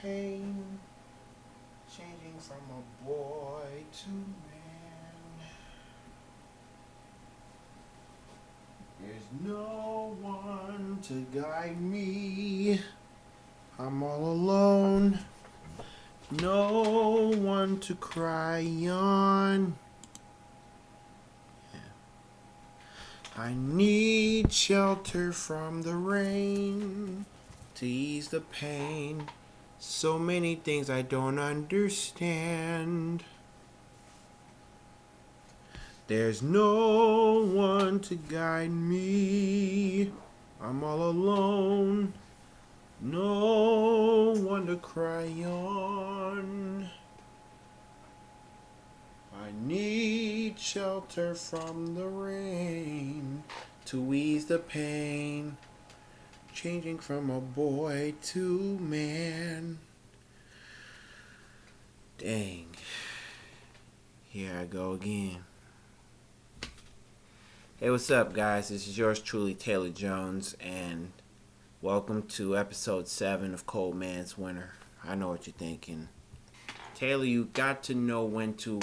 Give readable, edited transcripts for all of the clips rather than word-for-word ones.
pain, changing from a boy to man. There's no one to guide me. I'm all alone. No one to cry on. I need shelter from the rain to ease the pain. So many things I don't understand. There's no one to guide me. I'm all alone. No one to cry on. I need shelter from the rain to ease the pain. Changing from a boy to man. Dang. Here I go again. Hey, what's up, guys? This is yours truly, Taylor Jones, and welcome to episode 7 of Cold Man's Winter. I know what you're thinking. Taylor, you got to know when to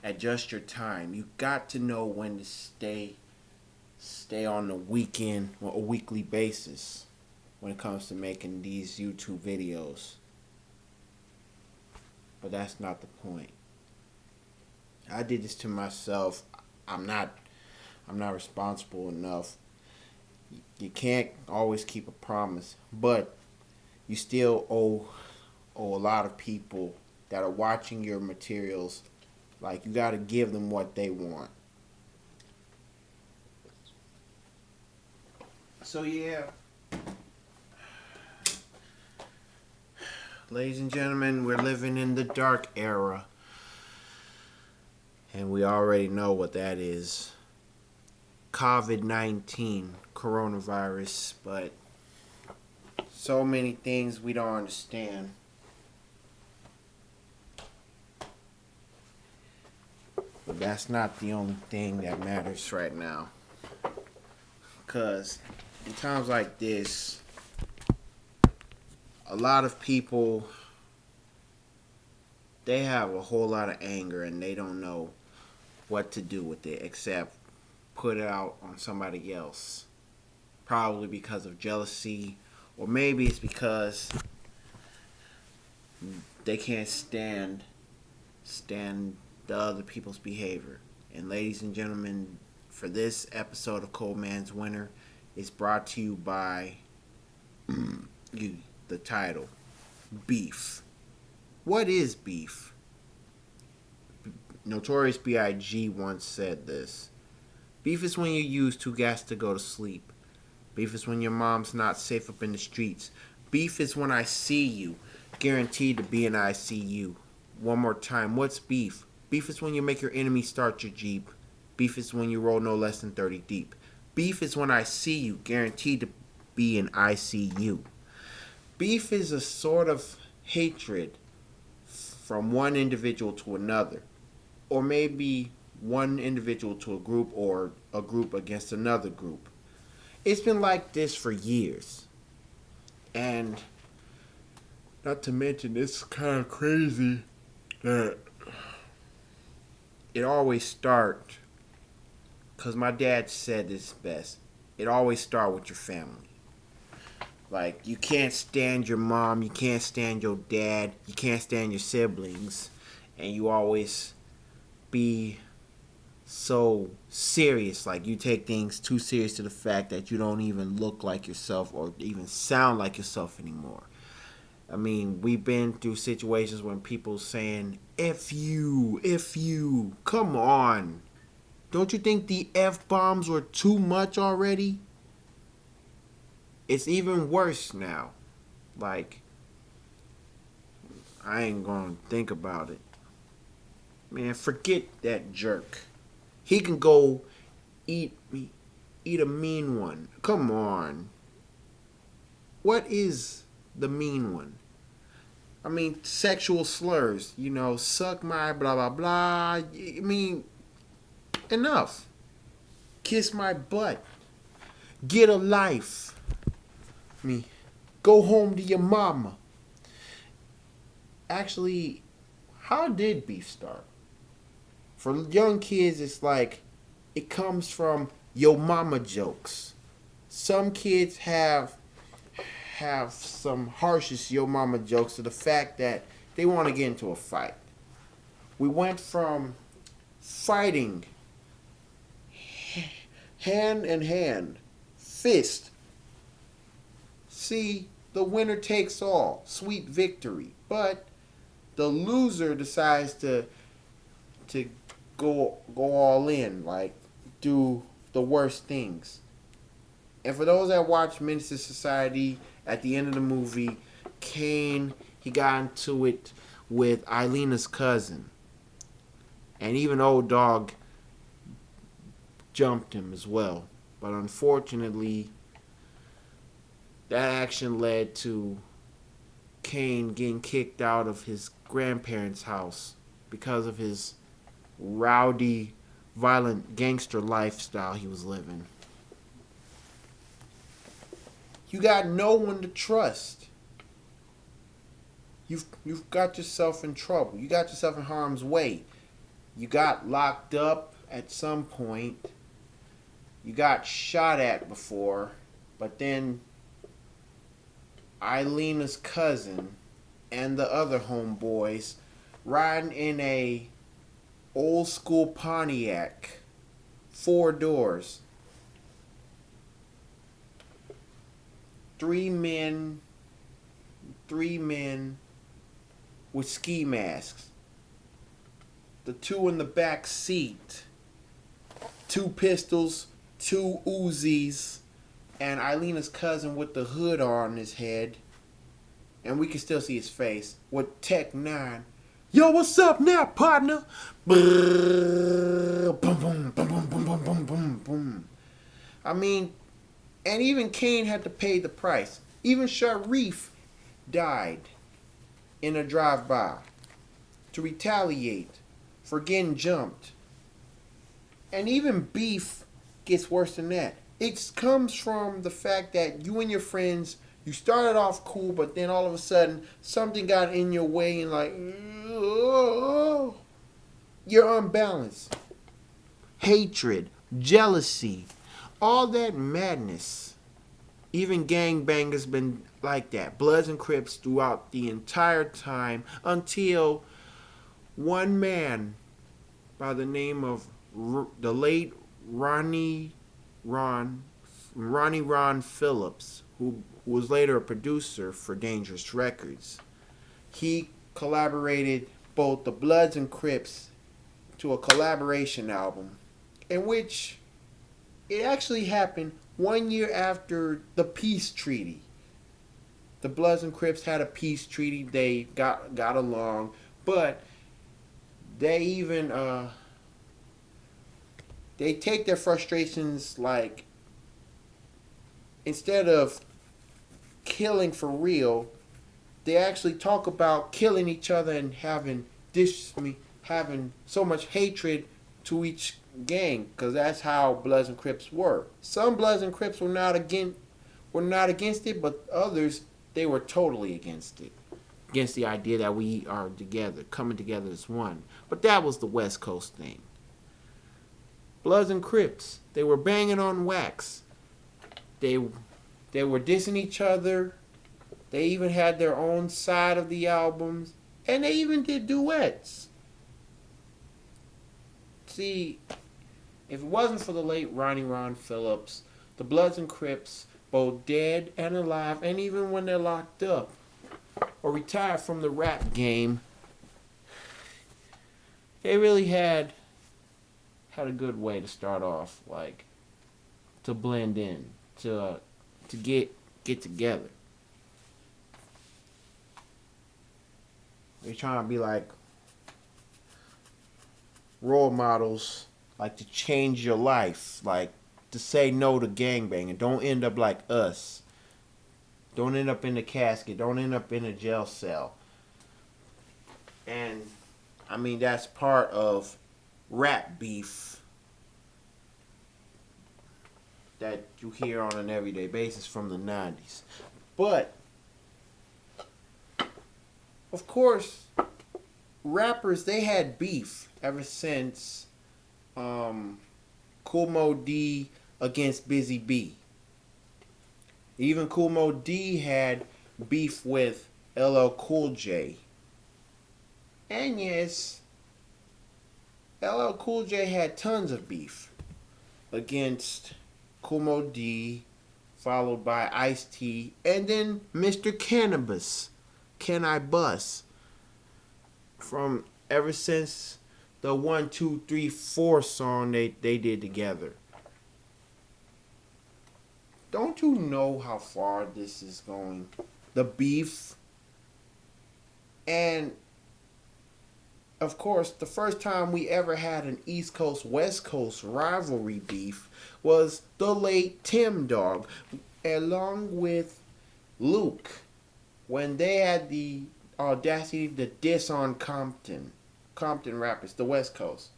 adjust your time. You got to know when to stay on the weekend or a weekly basis when it comes to making these YouTube videos. But that's not the point. I did this to myself. I'm not responsible enough. You can't always keep a promise, but you still owe a lot of people that are watching your materials. Like, you got to give them what they want. So yeah, ladies and gentlemen, we're living in the dark era, and we already know what that is. COVID-19, coronavirus, but so many things we don't understand. But that's not the only thing that matters right now. Because in times like this, a lot of people, they have a whole lot of anger and they don't know what to do with it except put it out on somebody else. Probably because of jealousy, or maybe it's because they can't stand the other people's behavior. And ladies and gentlemen, for this episode of Cold Man's Winter, is brought to you by the title, beef. What is beef? Notorious B.I.G. once said this. Beef is when you use two gas to go to sleep. Beef is when your mom's not safe up in the streets. Beef is when I see you, guaranteed to be in ICU. One more time, what's beef? Beef is when you make your enemy start your Jeep. Beef is when you roll no less than 30 deep. Beef is when I see you, guaranteed to be in ICU. Beef is a sort of hatred from one individual to another. Or maybe one individual to a group, or a group against another group. It's been like this for years. And not to mention, it's kind of crazy that it always starts, because my dad said this best, it always starts with your family. Like, you can't stand your mom, you can't stand your dad, you can't stand your siblings, and you always be so serious. Like, you take things too serious to the fact that you don't even look like yourself or even sound like yourself anymore. I mean, we've been through situations when people saying, F you, come on. Don't you think the F-bombs were too much already? It's even worse now. Like, I ain't gonna think about it. Man, forget that jerk. He can go eat a mean one. Come on. What is the mean one? I mean, sexual slurs. Suck my blah, blah, blah. I mean, enough. Kiss my butt. Get a life. Go home to your mama. actually, how did beef start? For young kids, it's like it comes from yo mama jokes. Some kids have some harshest yo mama jokes to the fact that they want to get into a fight. We went from fighting hand in hand, fist. See, the winner takes all, sweet victory. But the loser decides to go all in, like do the worst things. And for those that watch Menace to Society, at the end of the movie, Kane he got into it with Eilena's cousin, and even old dog jumped him as well. But unfortunately, that action led to Kane getting kicked out of his grandparents' house because of his rowdy, violent gangster lifestyle he was living. You got no one to trust. You've got yourself in trouble. You got yourself in harm's way. You got locked up at some point. You got shot at before, but then Eilena's cousin and the other homeboys riding in a old school Pontiac, 4 doors. Three men with ski masks. The two in the back seat, 2 pistols, 2 Uzis, and Eilena's cousin with the hood on his head, and we can still see his face, with Tech 9. Yo, what's up now, partner? Boom, boom, boom, boom, boom, boom, boom, boom, boom. I mean, and even Kane had to pay the price. Even Sharif died in a drive-by to retaliate for getting jumped. And even beef gets worse than that. It comes from the fact that you and your friends, you started off cool, but then all of a sudden something got in your way and like, oh, you're unbalanced. Hatred, jealousy, all that madness. Even gangbangers been like that. Bloods and Crips throughout the entire time until one man by the name of the late Ronnie Ron Phillips, who was later a producer for Dangerous Records. He collaborated both the Bloods and Crips to a collaboration album in which it actually happened 1 year after the peace treaty. The Bloods and Crips had a peace treaty. They got along, but they even they take their frustrations, like, instead of killing for real, they actually talk about killing each other and having so much hatred to each gang, because that's how Bloods and Crips were. Some Bloods and Crips were not against it, but others, they were totally against it. Against the idea that we are together, coming together as one. But that was the West Coast thing. Bloods and Crips, they were banging on wax. They were dissing each other. They even had their own side of the albums. And they even did duets. See, if it wasn't for the late Ron Phillips, the Bloods and Crips, both dead and alive, and even when they're locked up or retired from the rap game, they really had a good way to start off, like, to blend in, to get together. They're trying to be like role models, like to change your life, like to say no to gangbanging. Don't end up like us. Don't end up in the casket. Don't end up in a jail cell. And I mean, that's part of rap beef that you hear on an everyday basis from the 90s. But Of course, rappers they had beef ever since Kool Moe Dee against Busy B. Even Kool Moe Dee had beef with LL Cool J. And yes, LL Cool J had tons of beef against Kool Moe Dee, followed by Ice-T, and then Mr. Cannabis, Can I Bust, from ever since the 1, 2, 3, 4 song they did together. Don't you know how far this is going? The beef. And of course, the first time we ever had an East Coast West Coast rivalry beef was the late Tim Dog, along with Luke, when they had the audacity to diss on Compton rappers, the West Coast.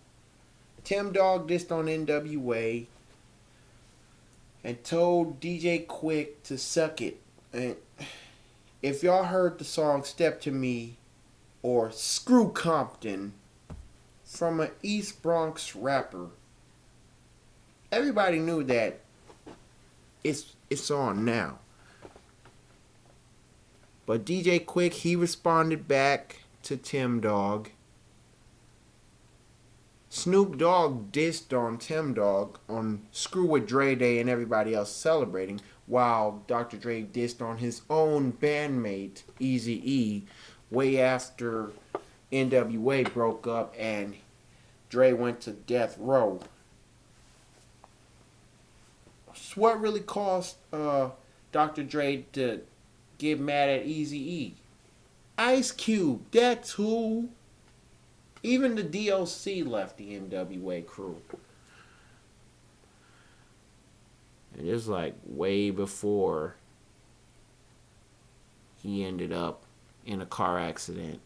Tim Dog dissed on NWA and told DJ Quick to suck it. And if y'all heard the song Step to Me or Screw Compton from an East Bronx rapper, everybody knew that it's on now. But DJ Quick, he responded back to Tim Dog. Snoop Dogg dissed on Tim Dog on Screw with Dre Day and everybody else celebrating, while Dr. Dre dissed on his own bandmate, Eazy-E, way after NWA broke up and Dre went to death row. So what really caused Dr. Dre to get mad at Eazy-E? Ice Cube, that's who. Even the DOC left the NWA crew. And it's like way before he ended up in a car accident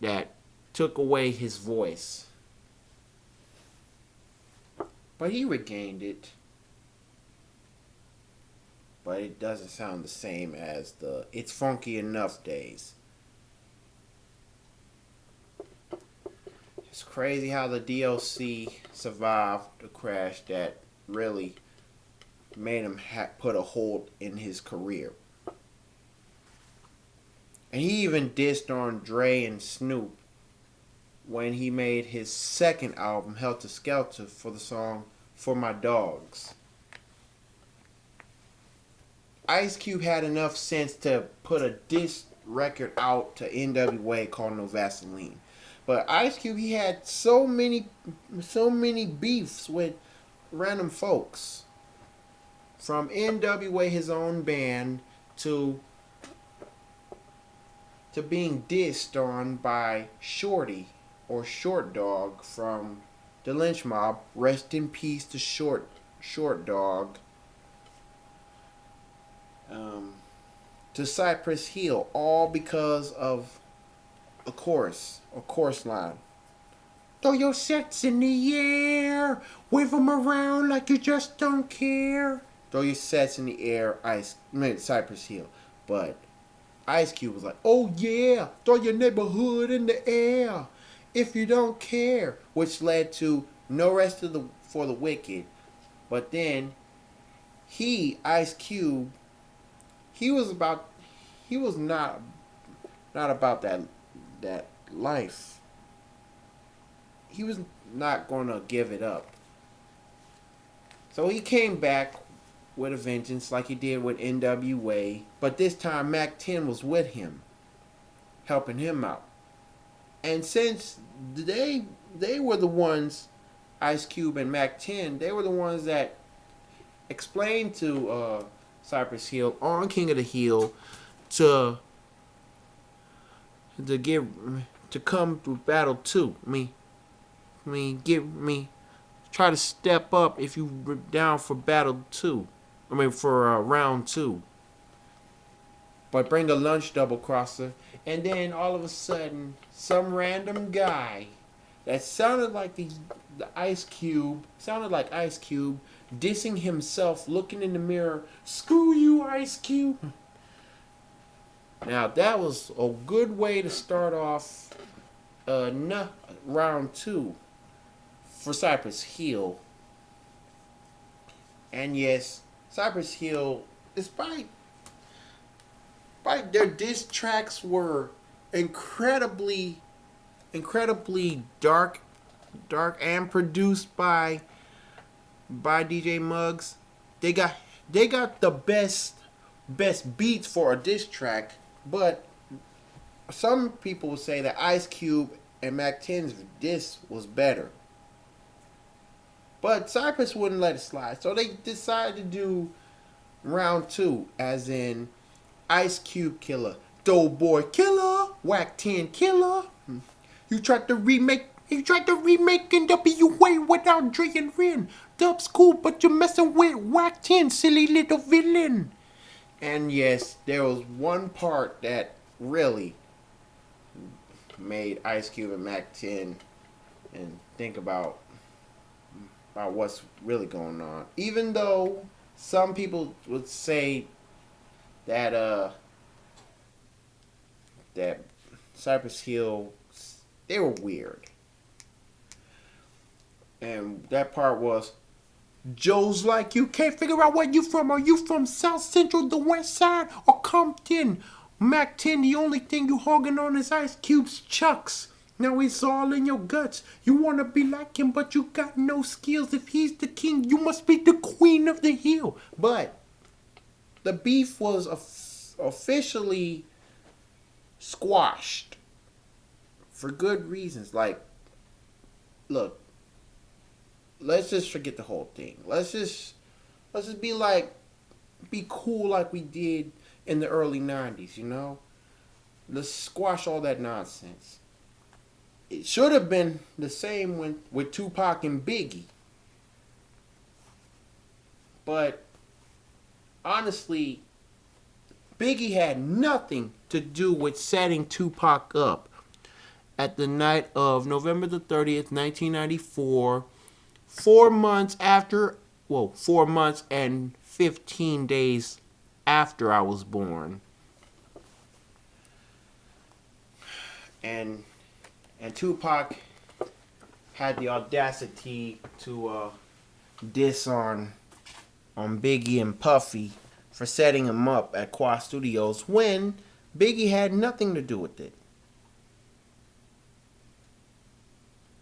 that took away his voice. But he regained it. But it doesn't sound the same as the It's Funky Enough days. It's crazy how the DOC survived the crash that really made him put a hold in his career. And he even dissed on Dre and Snoop when he made his second album, Helter Skelter, for the song For My Dogs. Ice Cube had enough sense to put a diss record out to NWA called No Vaseline. But Ice Cube, he had so many beefs with random folks. From NWA, his own band, to being dissed on by Shorty or Short Dog from the Lynch Mob. Rest in peace to Short Dog. To Cypress Hill, all because of a chorus line. Throw your sets in the air, wave them around like you just don't care. Throw your sets in the air, Cypress Hill. But Ice Cube was like, oh yeah, throw your neighborhood in the air if you don't care. Which led to No Rest for the Wicked. But then Ice Cube, he was not about that life. He was not gonna give it up. So he came back with a vengeance like he did with NWA, but this time Mac 10 was with him, helping him out. And since they were the ones, Ice Cube and Mac 10, they were the ones that explained to Cypress Hill on King of the Hill to come through Battle 2. Try to step up if you were down for Battle 2. For round 2. But bring a lunch double crosser, and then all of a sudden, some random guy that sounded like the Ice Cube, dissing himself, looking in the mirror. Screw you, Ice Cube. Now that was a good way to start off round two for Cypress Hill. And yes, Cypress Hill, despite their diss tracks were incredibly, incredibly dark and produced by DJ Muggs. They got the best beats for a diss track, but some people would say that Ice Cube and Mac 10's diss was better. But Cypress wouldn't let it slide, so they decided to do round two, as in Ice Cube Killer, Doughboy Killer, Wack 10 Killer. You tried to remake NWA without Dre and Ren. Dub's cool, but you're messing with Wack 10, silly little villain. And yes, there was one part that really made Ice Cube and Mac 10 and think about what's really going on. Even though some people would say that that Cypress Hill, they were weird. And that part was, Joe's like, you can't figure out where you from. Are you from South Central, the West Side, or Compton? Mac 10, the only thing you hogging on is Ice Cube's chucks. Now it's all in your guts. You want to be like him, but you got no skills. If he's the king, you must be the queen of the hill. But the beef was officially squashed for good reasons. Like, look, let's just forget the whole thing. Let's just be cool like we did in the early 90s, you know? Let's squash all that nonsense. It should have been the same with Tupac and Biggie. But honestly, Biggie had nothing to do with setting Tupac up. At the night of November the 30th, 1994, 4 months and 15 days after I was born. And Tupac had the audacity to diss on Biggie and Puffy for setting him up at Quad Studios when Biggie had nothing to do with it.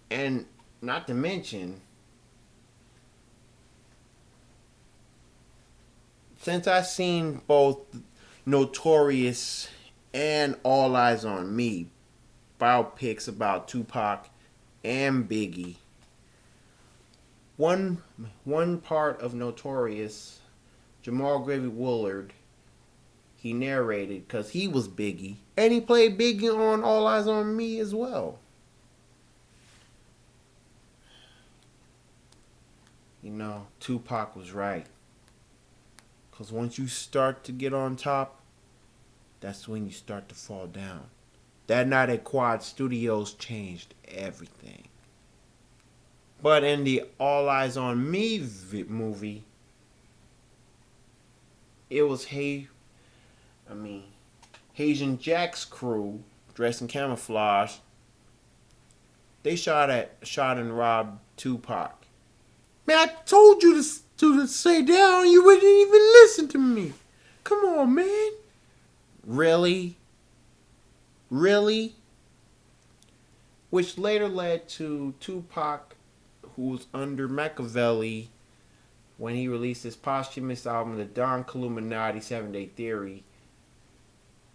And not to mention, since I've seen both Notorious and All Eyez on Me biopics about Tupac and Biggie, one part of Notorious, Jamal Gravy Woolard, he narrated because he was Biggie, and he played Biggie on All Eyez on Me as well. You know, Tupac was right. Because once you start to get on top, that's when you start to fall down. That night at Quad Studios changed everything. But in the All Eyez on Me movie, it was Haitian Jack's crew dressed in camouflage. They shot and robbed Tupac. Man, I told you to stay down. You wouldn't even listen to me. Come on, man. Really? Really? Which later led to Tupac, who was under Machiavelli when he released his posthumous album, The Don Killuminati 7-Day Theory,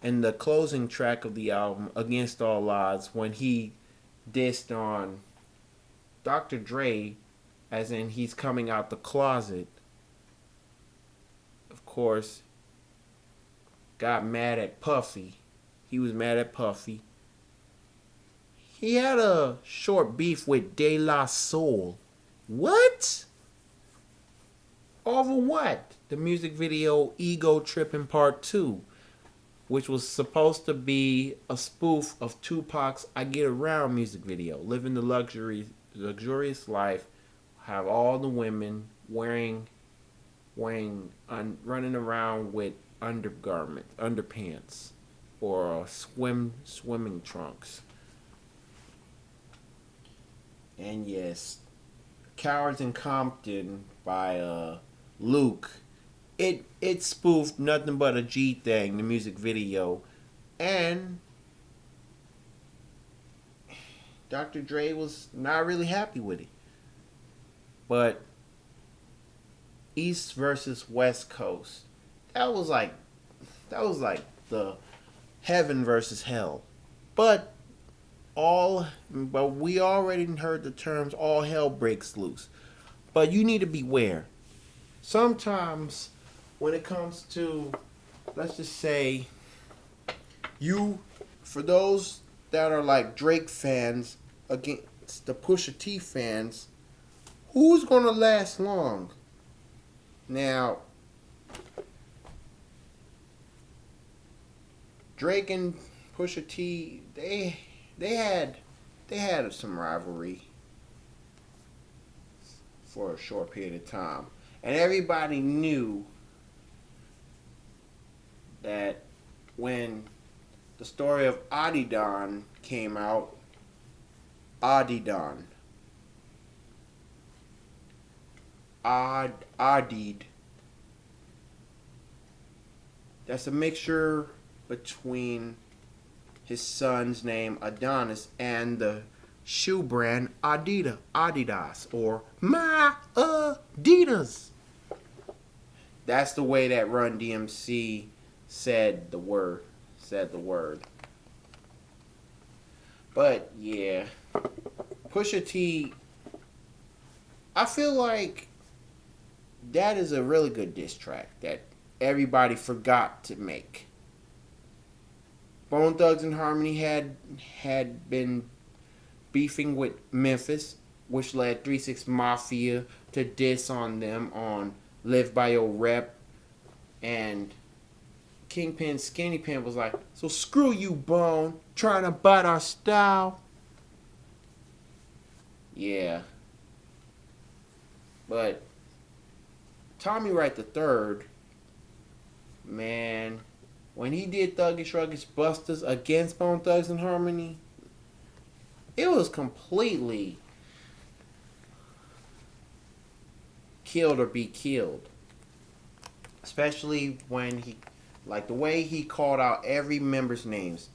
and the closing track of the album, Against All Odds, when he dissed on Dr. Dre, as in he's coming out the closet. Of course, got mad at Puffy. He was mad at Puffy. He had a short beef with De La Soul. What? Over what? The music video Ego Trippin' Part 2, which was supposed to be a spoof of Tupac's I Get Around music video. Living the luxurious life, have all the women running around with underpants. or swimming trunks. And yes, Cowards in Compton by Luke. It spoofed Nothing But a G Thing, the music video, and Dr. Dre was not really happy with it. But East versus West Coast, that was like the heaven versus hell. But we already heard the terms all hell breaks loose. But you need to beware. Sometimes when it comes to, let's just say, for those that are like Drake fans against the Pusha T fans, who's gonna last long? Now, Drake and Pusha T, they had some rivalry for a short period of time, and everybody knew that when the story of Adidon came out, Adidon, Adid, that's a mixture between his son's name Adonis and the shoe brand Adidas, or my Adidas. That's the way that Run DMC said the word. But yeah, Pusha T, I feel like that is a really good diss track that everybody forgot to make. Bone Thugs and Harmony had been beefing with Memphis, which led 3 6 Mafia to diss on them on Live By Your Rep. And Kingpin Skinny Pin was like, so screw you, Bone, trying to bite our style. Yeah. But Tommy Wright the Third, man, when he did Thuggish Ruggish Busters against Bone Thugs and Harmony, it was completely killed or be killed. Especially when the way he called out every member's names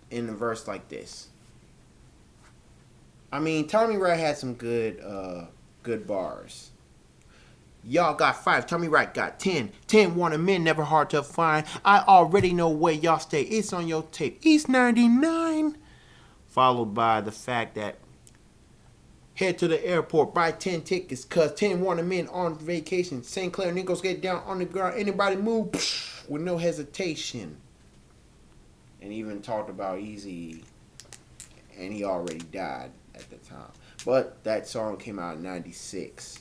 in a verse like this. I mean, Tommy Wright had some good bars. Y'all got 5, Tommy Wright got 10. 10 wanted men, never hard to find. I already know where y'all stay. It's on your tape. East 99. Followed by the fact that head to the airport, buy 10 tickets, cause 10 wanted men on vacation. St. Clair niggas get down on the ground. Anybody move with no hesitation. And even talked about Easy, and he already died at the time. But that song came out in 96.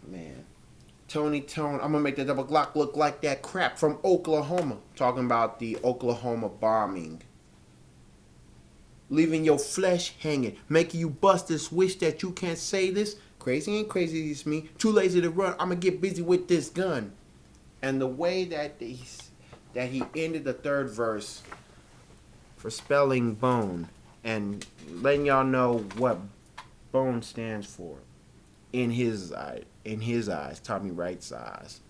Man. Tony Tone, I'm gonna make the double Glock look like that crap from Oklahoma. Talking about the Oklahoma bombing. Leaving your flesh hanging, making you busters wish that you can't say this. Crazy ain't crazy, it's me. Too lazy to run, I'm gonna get busy with this gun. And the way that he ended the third verse for spelling bone and letting y'all know what bone stands for in his eyes, Tommy Wright's eyes.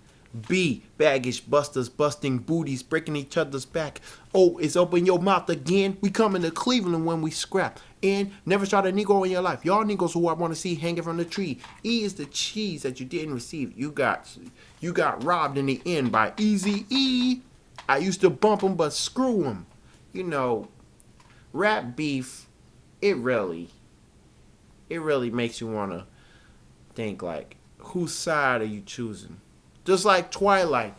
B, baggage busters, busting booties, breaking each other's back. O, it's open your mouth again. We coming to Cleveland when we scrap. N, never shot a Negro in your life. Y'all niggas who I want to see hanging from the tree. E is the cheese that you didn't receive. You got robbed in the end by Easy E. I used to bump him, but screw him. You know, rap beef, it really makes you want to think like, whose side are you choosing? Just like Twilight,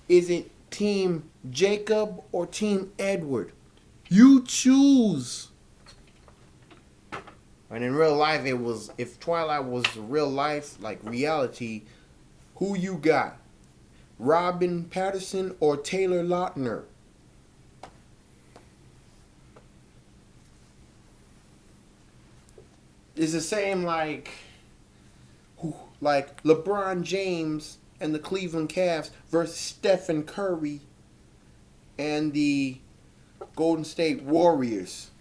is it Team Jacob or Team Edward? You choose. And in real life, if Twilight was real life, like reality, who you got? Robin Patterson or Taylor Lautner? It's the same like LeBron James and the Cleveland Cavs versus Stephen Curry and the Golden State Warriors.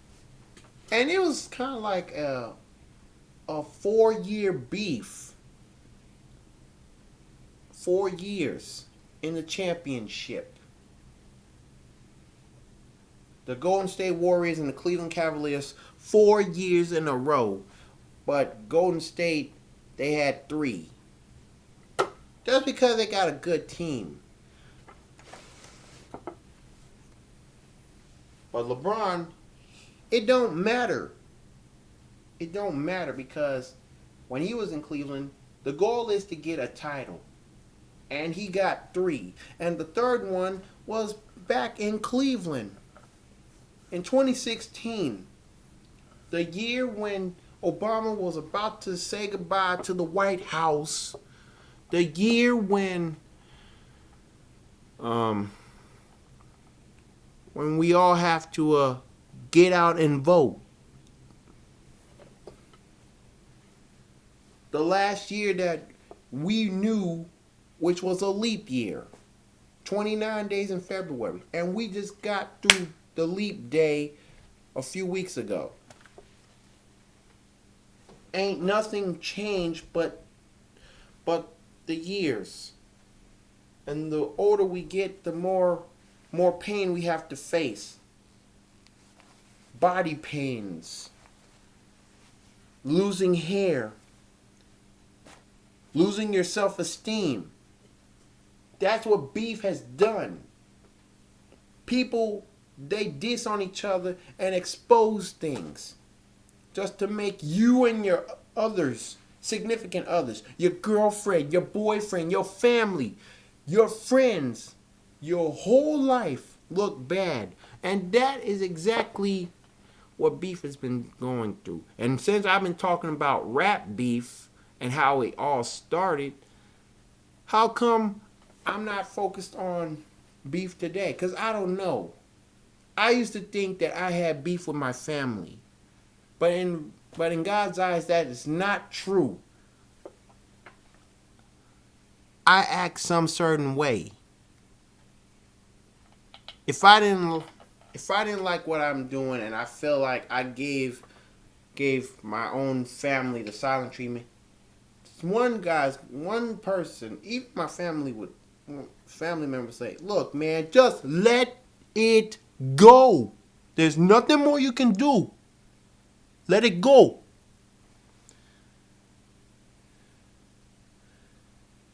And it was kind of like a 4-year beef. 4 years in the championship. The Golden State Warriors and the Cleveland Cavaliers, 4 years in a row. But Golden State, they had 3. Just because they got a good team. But LeBron, it don't matter. It don't matter because when he was in Cleveland, the goal is to get a title. And he got 3. And the third one was back in Cleveland. In 2016, the year when Obama was about to say goodbye to the White House, the year when we all have to get out and vote. The last year that we knew, which was a leap year. 29 days in February. And we just got through the leap day a few weeks ago. Ain't nothing changed but the years. And the older we get, the more pain we have to face. Body pains. Losing hair. Losing your self-esteem. That's what beef has done. People, they diss on each other and expose things. Just to make you and your others, significant others, your girlfriend, your boyfriend, your family, your friends, your whole life look bad. And that is exactly what beef has been going through. And since I've been talking about rap beef and how it all started, how come I'm not focused on beef today? Because I don't know. I used to think that I had beef with my family. But in God's eyes, that is not true. I act some certain way. If I didn't like what I'm doing and I feel like I gave my own family the silent treatment, one person, even my family members say, look, man, just let it go. There's nothing more you can do. Let it go.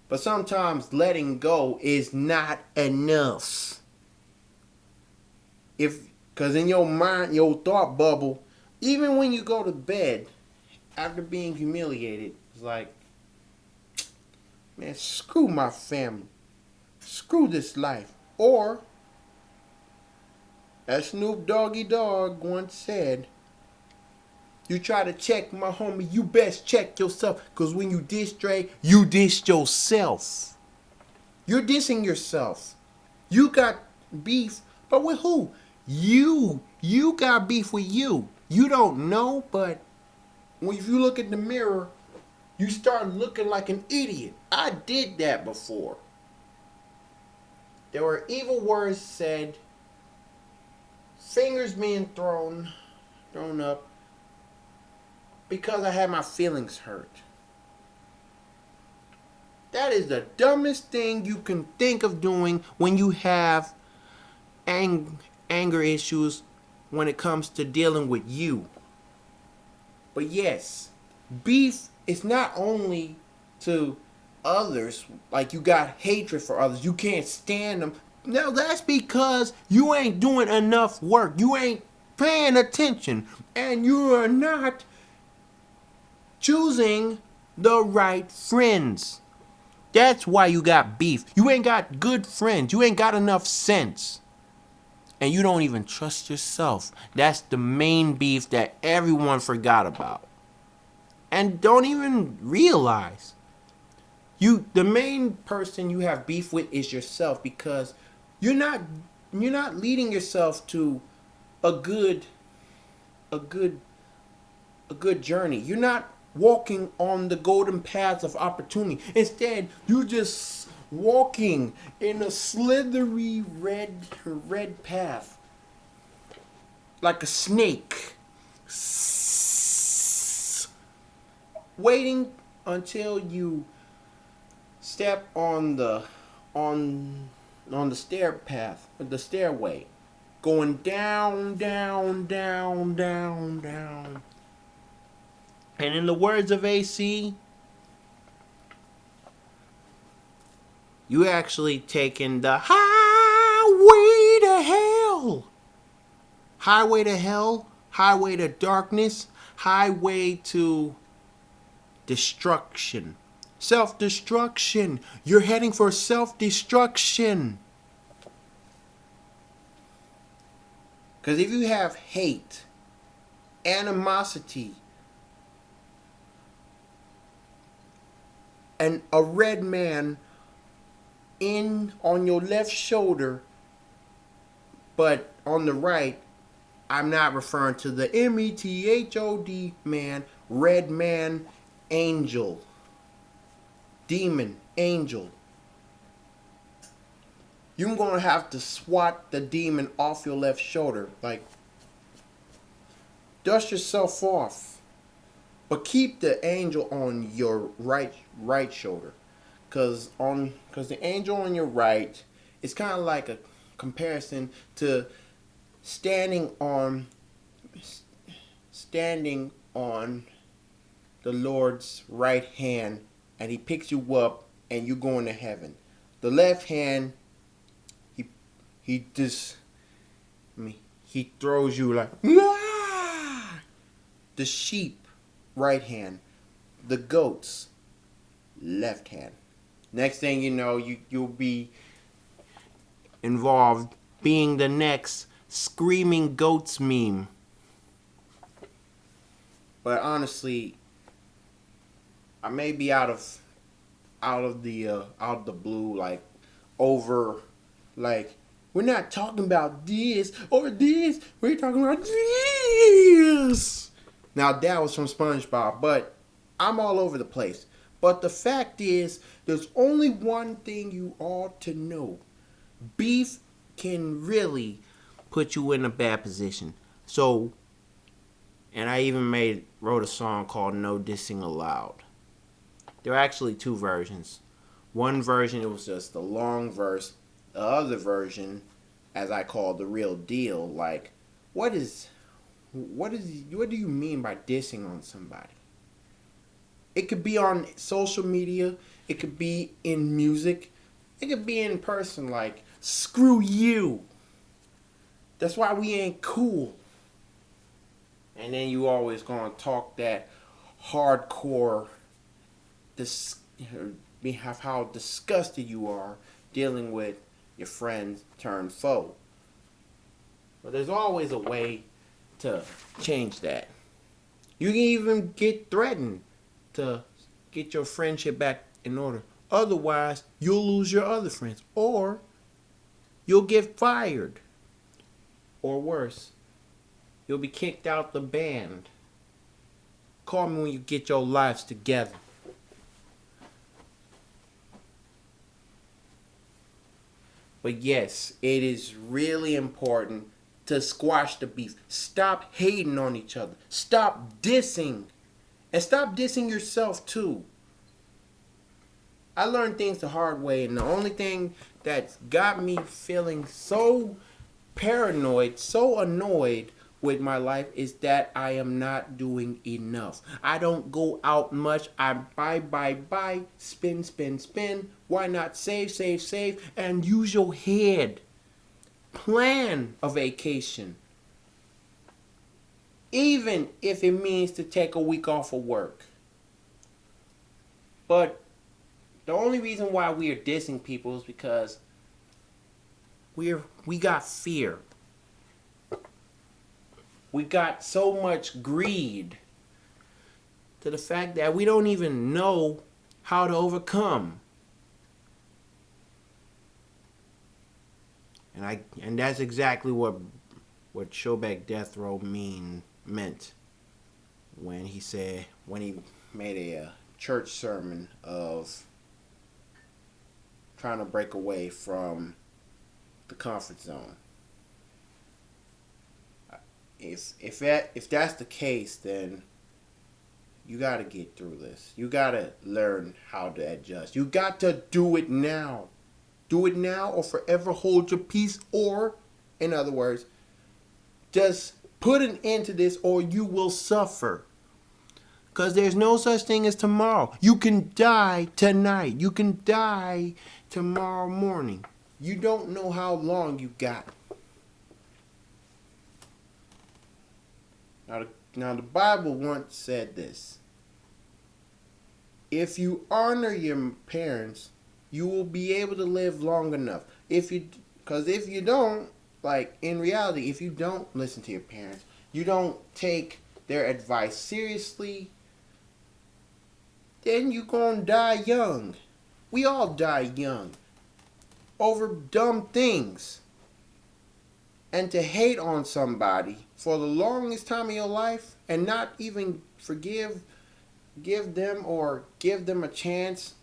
But sometimes letting go is not enough. Because in your mind, your thought bubble, even when you go to bed after being humiliated, it's like, man, screw my family. Screw this life. Or, as Snoop Doggy Dogg once said, you try to check my homie, you best check yourself. Because when you diss Dre, you diss yourself. You're dissing yourself. You got beef, but with who? You. You got beef with you. You don't know, but if you look in the mirror, you start looking like an idiot. I did that before. There were evil words said, fingers being thrown up, because I had my feelings hurt. That is the dumbest thing you can think of doing when you have anger issues when it comes to dealing with you. But yes, beef is not only to others, like you got hatred for others, you can't stand them. No, that's because you ain't doing enough work. You ain't paying attention. And you are not choosing the right friends. That's why you got beef. You ain't got good friends. You ain't got enough sense. And you don't even trust yourself. That's the main beef that everyone forgot about. And don't even realize. The main person you have beef with is yourself, because you're not leading yourself to a good journey. You're not walking on the golden paths of opportunity. Instead, you just walking in a slithery red path like a snake, waiting until you step on the stair path, the stairway, going down, down, down, down, down. And in the words of AC, you actually taking the highway to hell. Highway to hell, highway to darkness, highway to destruction. Self-destruction. You're heading for self-destruction. Because if you have hate, animosity, and a red man in on your left shoulder, but on the right, I'm not referring to the METHOD man, red man, angel, demon, angel. You're going to have to swat the demon off your left shoulder. Like, dust yourself off. But keep the angel on your right shoulder. Because the angel on your right is kind of like a comparison to standing on the Lord's right hand, and he picks you up and you're going to heaven. The left hand, he throws you like, ah! The sheep, right hand. The goats, left hand. Next thing you know, you'll be involved being the next screaming goats meme. But honestly, I may be out of the blue, like, over, like, we're not talking about this or this. We're talking about this. Now, that was from SpongeBob, but I'm all over the place. But the fact is, there's only one thing you ought to know. Beef can really put you in a bad position. So, and I even wrote a song called No Dissing Allowed. There are actually two versions. One version, it was just a long verse. The other version, as I call the real deal, like, what do you mean by dissing on somebody? It could be on social media, it could be in music, it could be in person, like, screw you. That's why we ain't cool. And then you always gonna talk that hardcore, how disgusted you are dealing with your friend turned foe. But there's always a way to change that. You can even get threatened to get your friendship back in order. Otherwise, you'll lose your other friends. Or you'll get fired. Or worse, you'll be kicked out the band. Call me when you get your lives together. But yes, it is really important to squash the beef. Stop hating on each other. Stop dissing. And stop dissing yourself too. I learned things the hard way, and the only thing that's got me feeling so paranoid, so annoyed with my life is that I am not doing enough. I don't go out much. I buy, spin. Why not save, and use your head. Plan a vacation. Even if it means to take a week off of work. But the only reason why we are dissing people is because we got fear. We got so much greed to the fact that we don't even know how to overcome. And that's exactly what Showback Death Row meant when he made a church sermon of trying to break away from the comfort zone. If that's the case, then you got to get through this. You got to learn how to adjust. You got to do it now. Do it now or forever hold your peace, or, in other words, just put an end to this or you will suffer. Because there's no such thing as tomorrow. You can die tonight. You can die tomorrow morning. You don't know how long you got. Now the Bible once said this. If you honor your parents, you will be able to live long enough. Because if you don't, like in reality, if you don't listen to your parents, you don't take their advice seriously, then you're going to die young. We all die young over dumb things. And to hate on somebody for the longest time of your life and not even give them a chance,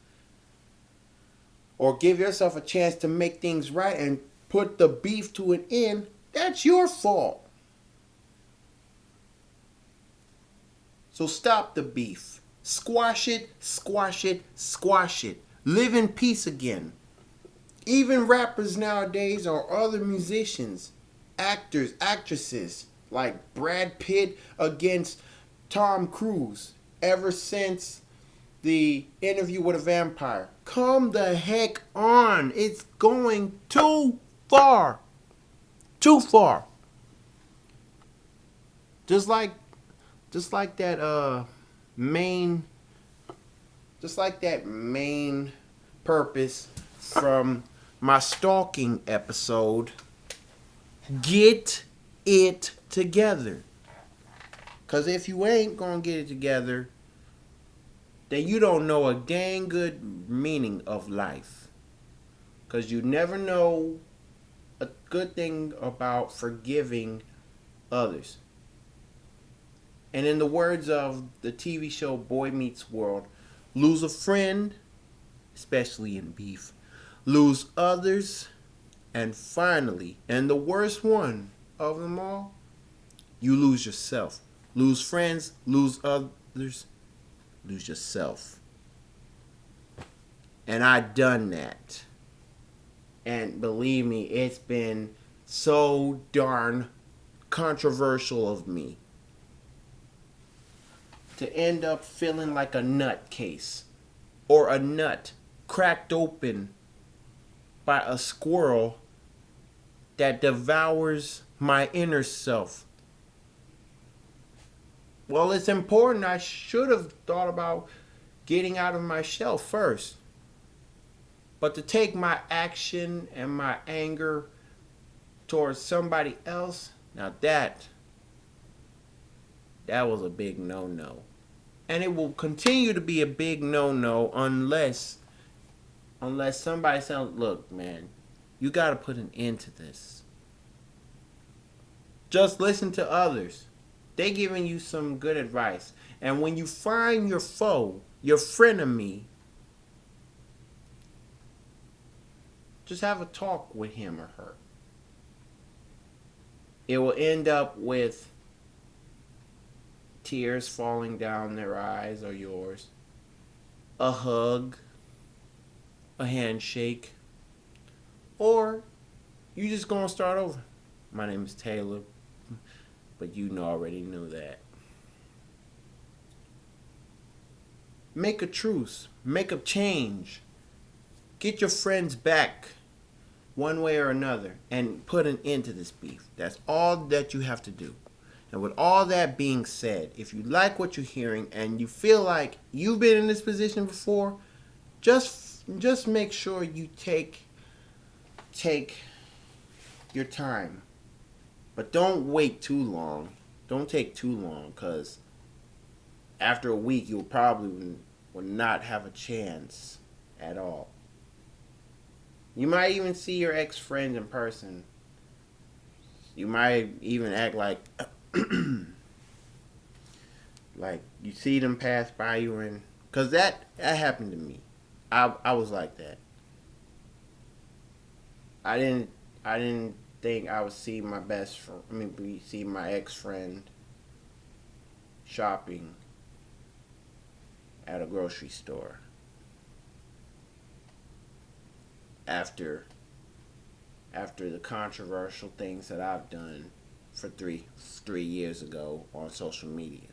or give yourself a chance to make things right and put the beef to an end, that's your fault. So stop the beef. Squash it, squash it, squash it. Live in peace again. Even rappers nowadays or other musicians, actors, actresses, like Brad Pitt against Tom Cruise, ever since the Interview with a Vampire. Come the heck on. It's going too far. Too far. Just like that main purpose from my stalking episode. Get it together. Because if you ain't gonna get it together, then you don't know a dang good meaning of life. Because you never know a good thing about forgiving others. And in the words of the TV show Boy Meets World, lose a friend, especially in beef, lose others, and finally, and the worst one of them all, you lose yourself. Lose friends, lose others, lose yourself. And I done that. And believe me, it's been so darn controversial of me to end up feeling like a nutcase, or a nut cracked open by a squirrel that devours my inner self. Well, it's important. I should have thought about getting out of my shell first. But to take my action and my anger towards somebody else, now that was a big no-no. And it will continue to be a big no-no unless somebody says, look, man, you got to put an end to this. Just listen to others. They giving you some good advice. And when you find your foe, your frenemy, just have a talk with him or her. It will end up with tears falling down their eyes or yours, a hug, a handshake, or you just gonna start over. My name is Taylor, but you already knew that. Make a truce, make a change, get your friends back one way or another, and put an end to this beef. That's all that you have to do. And with all that being said, if you like what you're hearing and you feel like you've been in this position before, just make sure you take your time. But don't wait too long. Don't take too long, because after a week you'll probably will not have a chance at all. You might even see your ex-friend in person. You might even act like like you see them pass by you, and because that happened to me. I was like that. I didn't I didn't think I would see my see my ex friend shopping at a grocery store after the controversial things that I've done for three years ago on social media.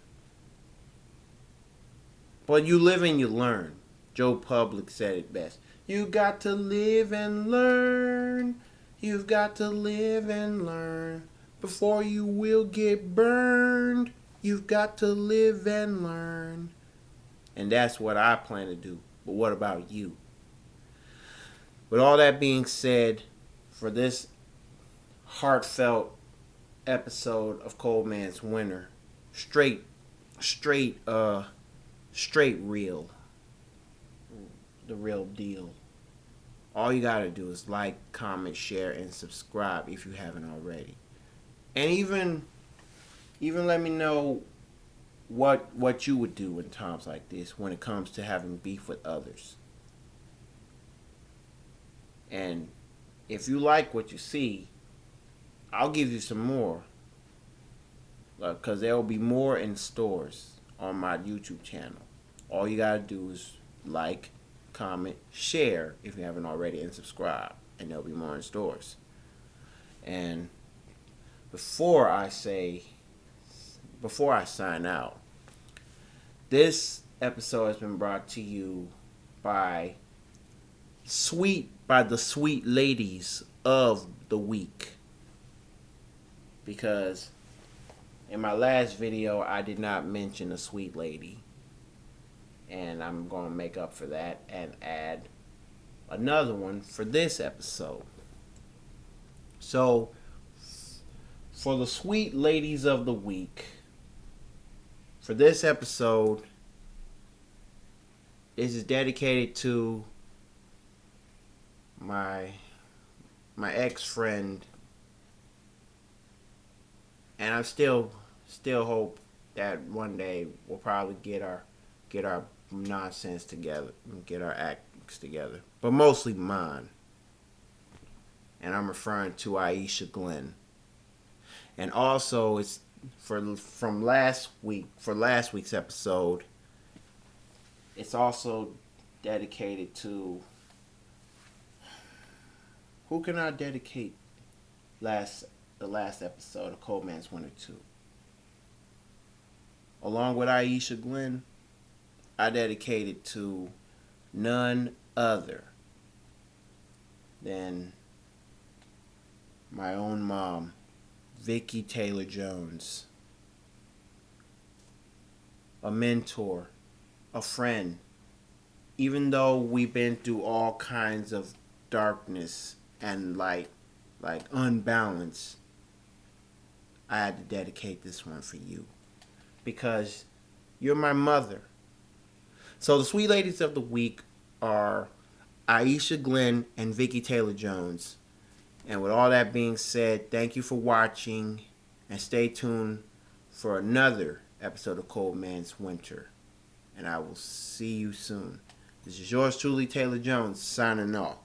But you live and you learn. Joe Public said it best. You got to live and learn. You've got to live and learn before you will get burned. You've got to live and learn. And that's what I plan to do. But what about you? With all that being said, for this heartfelt episode of Cold Man's Winter, straight real, the real deal. All you gotta do is like, comment, share, and subscribe if you haven't already. And even let me know what you would do in times like this when it comes to having beef with others. And if you like what you see, I'll give you some more. Because there will be more in stores on my YouTube channel. All you gotta do is like, comment, share if you haven't already, and subscribe. And there'll be more in stores. And before I sign out, this episode has been brought to you by the sweet ladies of the week. Because in my last video, I did not mention a sweet lady. And I'm going to make up for that and add another one for this episode. So, for the sweet ladies of the week, for this episode, this is dedicated to my ex-friend, and I still hope that one day we'll probably get our nonsense together, get our acts together, but mostly mine. And I'm referring to Aisha Glenn. And also, it's for last week's episode. It's also dedicated to, who can I dedicate the last episode of Cold Man's Winter to? Along with Aisha Glenn, I dedicate it to none other than my own mom, Vicki Taylor Jones. A mentor, a friend. Even though we've been through all kinds of darkness and like unbalance, I had to dedicate this one for you. Because you're my mother. So the sweet ladies of the week are Aisha Glenn and Vicki Taylor Jones. And with all that being said, thank you for watching, and stay tuned for another episode of Cold Man's Winter. And I will see you soon. This is yours truly, Taylor Jones, signing off.